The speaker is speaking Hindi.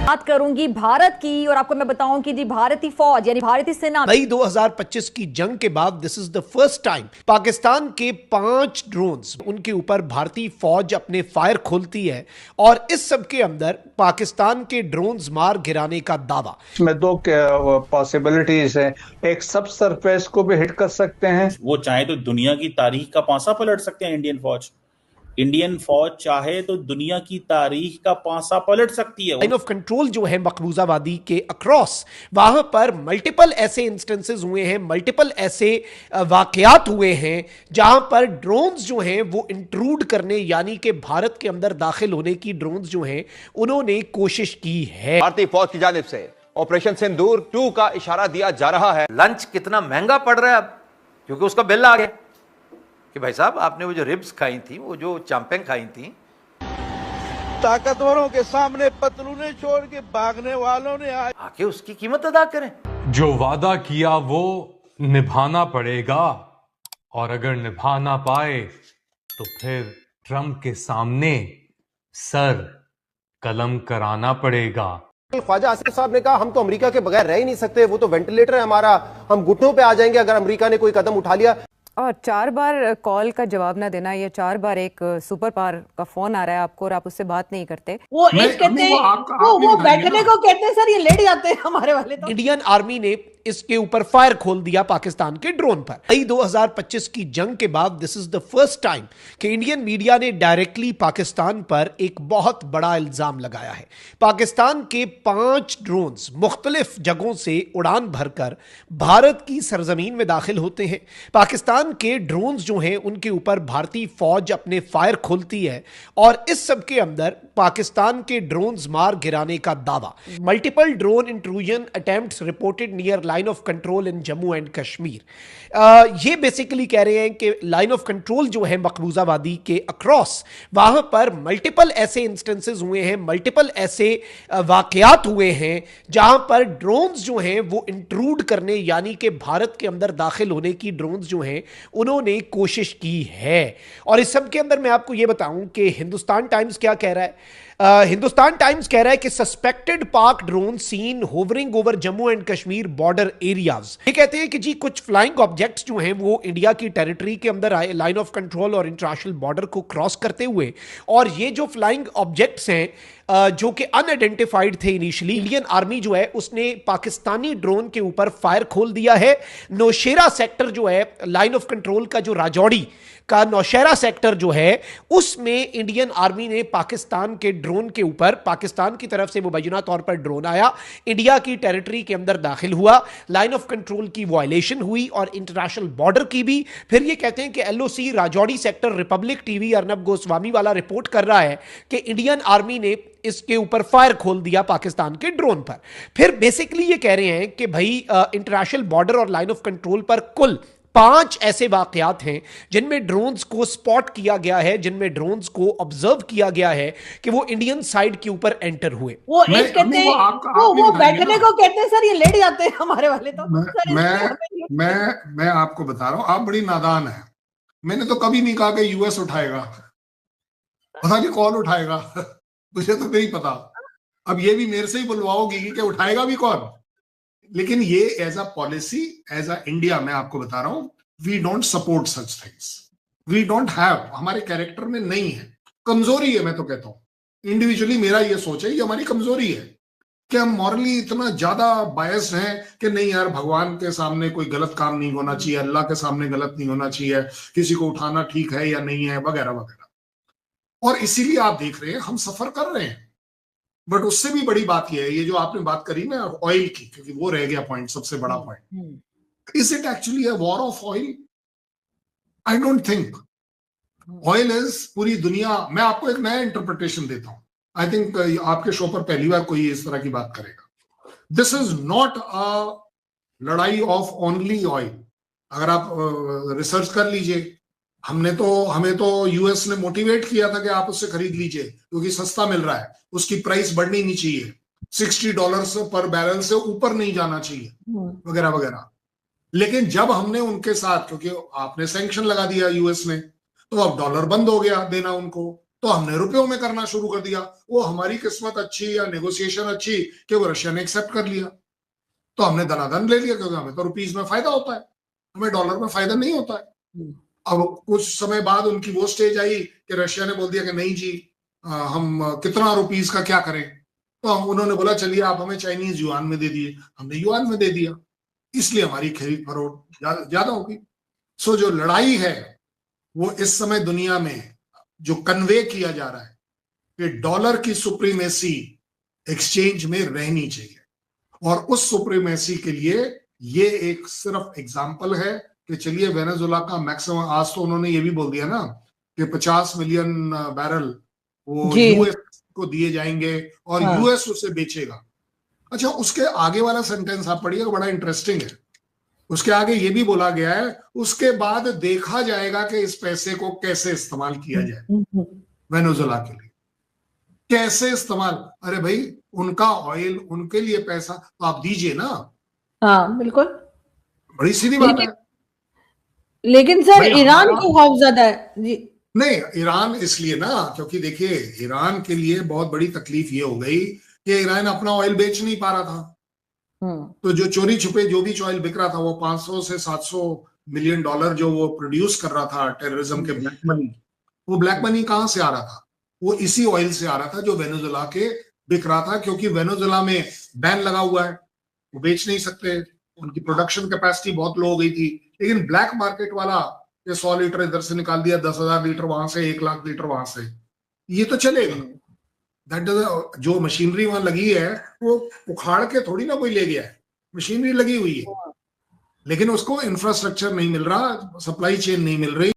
बात करूंगी भारत की और आपको मैं बताऊं कि जी भारतीय फौज यानी भारतीय सेना मई 2025 की जंग के बाद this is the first time Pakistan के 5 ड्रोन्स उनके ऊपर भारतीय फौज अपने फायर खोलती है और इस सब के अंदर पाकिस्तान के ड्रोन्स मार गिराने का दावा। इसमें दो पॉसिबिलिटीज है, एक सब सरफेस को भी हिट कर सकते हैं। वो चाहे तो दुनिया की तारीख का पांसा पलट सकते हैं। इंडियन फौज चाहे तो दुनिया की तारीख का पांसा पलट सकती है। लाइन ऑफ कंट्रोल जो है मकबूजा वादी के अक्रॉस, वहां पर मल्टीपल ऐसे इंस्टेंसेस हुए हैं, मल्टीपल ऐसे वाकयात हुए हैं जहां पर ड्रोन्स जो हैं वो इंट्रूड करने यानी कि भारत के अंदर दाखिल होने की ड्रोन्स जो हैं उन्होंने कोशिश की है। भारतीय फौज की जानिब से ऑपरेशन सिंदूर 2 का इशारा दिया जा रहा है। लंच कितना महंगा पड़ रहा है अब, क्योंकि उसका बिल आ गया कि भाई साहब आपने वो जो रिब्स खाई थी, वो जो चांपें खाई थी। ताकतवरों के सामने पतलूने छोड़ के भागने वालों ने आके उसकी कीमत अदा करें। जो वादा किया वो निभाना पड़ेगा और अगर निभा ना पाए तो फिर ट्रंप के सामने सर कलम कराना पड़ेगा। ख्वाजा आसिफ साहब ने कहा हम तो अमेरिका के बगैर रह ही नहीं सकते, वो तो वेंटिलेटर है हमारा, हम घुटनों पे आ जाएंगे अगर अमेरिका ने कोई कदम उठा लिया। और 4 बार कॉल का जवाब ना देना, या 4 बार एक सुपर पावर का फोन आ रहा है आपको और आप उससे बात नहीं करते। वो एक कहते हैं वो बैठने को कहते हैं सर, ये लेट जाते हैं हमारे वाले तो। इंडियन आर्मी ने इसके ऊपर फायर खोल दिया पाकिस्तान के ड्रोन पर। मई 2025 की जंग के बाद this is the first time कि इंडियन मीडिया ने डायरेक्टली पाकिस्तान पर एक बहुत बड़ा इल्जाम लगाया है। पाकिस्तान के 5 ड्रोन्स मुख्तलिफ जगहों से उड़ान भरकर भारत की सरजमीन में दाखिल होते हैं। पाकिस्तान के ड्रोन्स जो हैं उनके ऊपर भारतीय फौज अपने फायर खोलती है और इस सब के अंदर पाकिस्तान के ड्रोन्स मार गिराने का दावा। Multiple drone intrusion attempts reported near line of control in Jammu and Kashmir. ये बेसिकली कह रहे हैं कि लाइन ऑफ कंट्रोल जो है मकबूजा वादी के अक्रॉस, वहां पर मल्टीपल ऐसे इंस्टेंसेस हुए हैं, मल्टीपल ऐसे वाकयात हुए हैं जहां पर ड्रोन्स जो हैं वो इंट्रूड करने यानी कि भारत के अंदर दाखिल होने की ड्रोन्स जो हैं उन्होंने कोशिश की है। और इस सब के अंदर मैं आपको यह बताऊं कि हिंदुस्तान टाइम्स क्या कह रहा है। हिंदुस्तान टाइम्स कह रहा है कि suspected Pak drone seen hovering over Jammu and Kashmir border areas. ये कहते हैं कि जी कुछ फ्लाइंग ऑब्जेक्ट्स जो हैं वो इंडिया की टेरिटरी के अंदर आए, लाइन ऑफ कंट्रोल और इंटरनेशनल बॉर्डर को क्रॉस करते हुए, और ये जो फ्लाइंग ऑब्जेक्ट्स हैं जो कि अनआइडेंटिफाइड थे इनिशियली, इंडियन आर्मी जो है उसने पाकिस्तानी ड्रोन के ऊपर फायर खोल दिया है। नौशेरा सेक्टर जो है, लाइन ऑफ कंट्रोल का जो राजौड़ी का नौशेरा सेक्टर जो है उसमें इंडियन आर्मी ने पाकिस्तान के ड्रोन के ऊपर, पाकिस्तान की तरफ से मुबैना तौर पर ड्रोन आया, इंडिया की टेरिटरी के अंदर दाखिल हुआ, लाइन ऑफ कंट्रोल की वायलेशन हुई और इंटरनेशनल बॉर्डर की भी। फिर ये कहते हैं कि LOC Rajouri sector, Republic TV Arnab Goswami वाला रिपोर्ट कर रहा है कि इंडियन आर्मी ने इसके ऊपर फायर खोल दिया पाकिस्तान के ड्रोन पर। फिर बेसिकली ये कह रहे हैं कि भाई इंटरनेशनल बॉर्डर और लाइन ऑफ कंट्रोल पर कुल 5 ऐसे वाकयात हैं जिनमें ड्रोन्स को स्पॉट किया गया है, जिनमें ड्रोन्स को ऑब्जर्व किया गया है कि वो इंडियन साइड के ऊपर एंटर हुए। वो एक कहते हैं वो बैठने को कहते हैं सर, ये लेट जाते हैं हमारे वाले तो। मैं आपको बता रहा हूँ, आप बड़ी नादान है। मैंने तो कभी नहीं कहा कि यूएस उठाएगा, पता नहीं कौन उठाएगा मुझे तो नहीं पता। अब ये भी मेरे से ही बुलवाओगी कि उठाएगा भी कौन। लेकिन ये as a policy, as a India, मैं आपको बता रहा हूं, we don't support such things. We don't have, हमारे कैरेक्टर में नहीं है, कमजोरी है। मैं तो कहता हूं इंडिविजुअली मेरा ये सोच है, ये हमारी कमजोरी है कि हम मॉरली इतना ज्यादा बायस्ड हैं कि नहीं यार, भगवान के सामने कोई गलत काम नहीं होना चाहिए, अल्लाह के सामने गलत नहीं होना चाहिए, किसी को उठाना ठीक है या नहीं है, वगैरह वगैरह। और इसीलिए आप देख रहे हैं हम सफर कर रहे हैं। बट उससे भी बड़ी बात यह है, ये जो आपने बात करी ना ऑयल की, क्योंकि वो रह गया पॉइंट, सबसे बड़ा point, is it actually a war of oil? I don't think. Oil is पूरी दुनिया। मैं आपको एक नया इंटरप्रिटेशन देता हूं, आई थिंक आपके शो पर पहली बार कोई इस तरह की बात करेगा। दिस इज नॉट अ लड़ाई ऑफ ओनली ऑयल। अगर आप रिसर्च कर लीजिए, हमें तो यूएस ने मोटिवेट किया था कि आप उससे खरीद लीजिए क्योंकि सस्ता मिल रहा है, उसकी प्राइस बढ़नी नहीं चाहिए, $60 पर बैरल से ऊपर नहीं जाना चाहिए, वगैरह वगैरह। लेकिन जब हमने उनके साथ, क्योंकि आपने सैंक्शन लगा दिया यूएस ने, तो अब डॉलर बंद हो गया देना उनको, तो हमने रुपयों में करना शुरू कर दिया। वो हमारी किस्मत अच्छी या नेगोशिएशन अच्छी कि वो रशिया ने एक्सेप्ट कर लिया, तो हमने धनाधन ले लिया, क्योंकि हमें तो रुपीज में फायदा होता है, हमें डॉलर में फायदा नहीं होता है। अब कुछ समय बाद उनकी वो स्टेज आई कि रशिया ने बोल दिया कि नहीं जी, हम कितना रुपीज का क्या करें, तो उन्होंने बोला चलिए आप हमें चाइनीज युआन में दे दिए, हमने युआन में दे दिया, इसलिए हमारी खरीद फरोख्त ज्यादा होगी। सो जो लड़ाई है वो इस समय दुनिया में जो कन्वे किया जा रहा है कि डॉलर की सुप्रीमेसी एक्सचेंज में रहनी चाहिए, और उस सुप्रीमेसी के लिए ये एक सिर्फ एग्जाम्पल है कि चलिए वेनेजुएला का मैक्सिमम, आज तो उन्होंने ये भी बोल दिया ना कि 50 मिलियन बैरल वो यूएस को दिए जाएंगे और यूएस उसे बेचेगा। अच्छा, उसके आगे वाला सेंटेंस आप पढ़िएगा, बड़ा इंटरेस्टिंग है। उसके आगे ये भी बोला गया है, उसके बाद देखा जाएगा कि इस पैसे को कैसे इस्तेमाल किया जाए वेनेजुएला के लिए, कैसे इस्तेमाल। अरे भाई, उनका ऑयल, उनके लिए पैसा तो आप दीजिए ना। हाँ बिल्कुल, बड़ी सीधी बात है। लेकिन सर ईरान क्यों खौफजदा है जी? नहीं, ईरान इसलिए ना, क्योंकि देखिए ईरान के लिए बहुत बड़ी तकलीफ ये हो गई कि ईरान अपना ऑयल बेच नहीं पा रहा था। तो जो चोरी छुपे जो भी ऑयल बिक रहा था, वो 500 से 700 मिलियन डॉलर जो वो प्रोड्यूस कर रहा था टेररिज्म के ब्लैक मनी, वो ब्लैक मनी कहां से आ रहा था? वो इसी ऑयल से आ रहा था जो वेनेजुएला के बिक रहा था, क्योंकि वेनेजुएला में बैन लगा हुआ है, वो बेच नहीं सकते, उनकी प्रोडक्शन कैपेसिटी बहुत लो हो गई थी। लेकिन ब्लैक मार्केट वाला ये 100 लीटर इधर से निकाल दिया, 10,000 लीटर वहां से, 1 लाख लीटर वहां से, ये तो चलेगा। जो मशीनरी वहां लगी है वो उखाड़ के थोड़ी ना कोई ले गया है, मशीनरी लगी हुई है, लेकिन उसको इंफ्रास्ट्रक्चर नहीं मिल रहा, सप्लाई चेन नहीं मिल रही।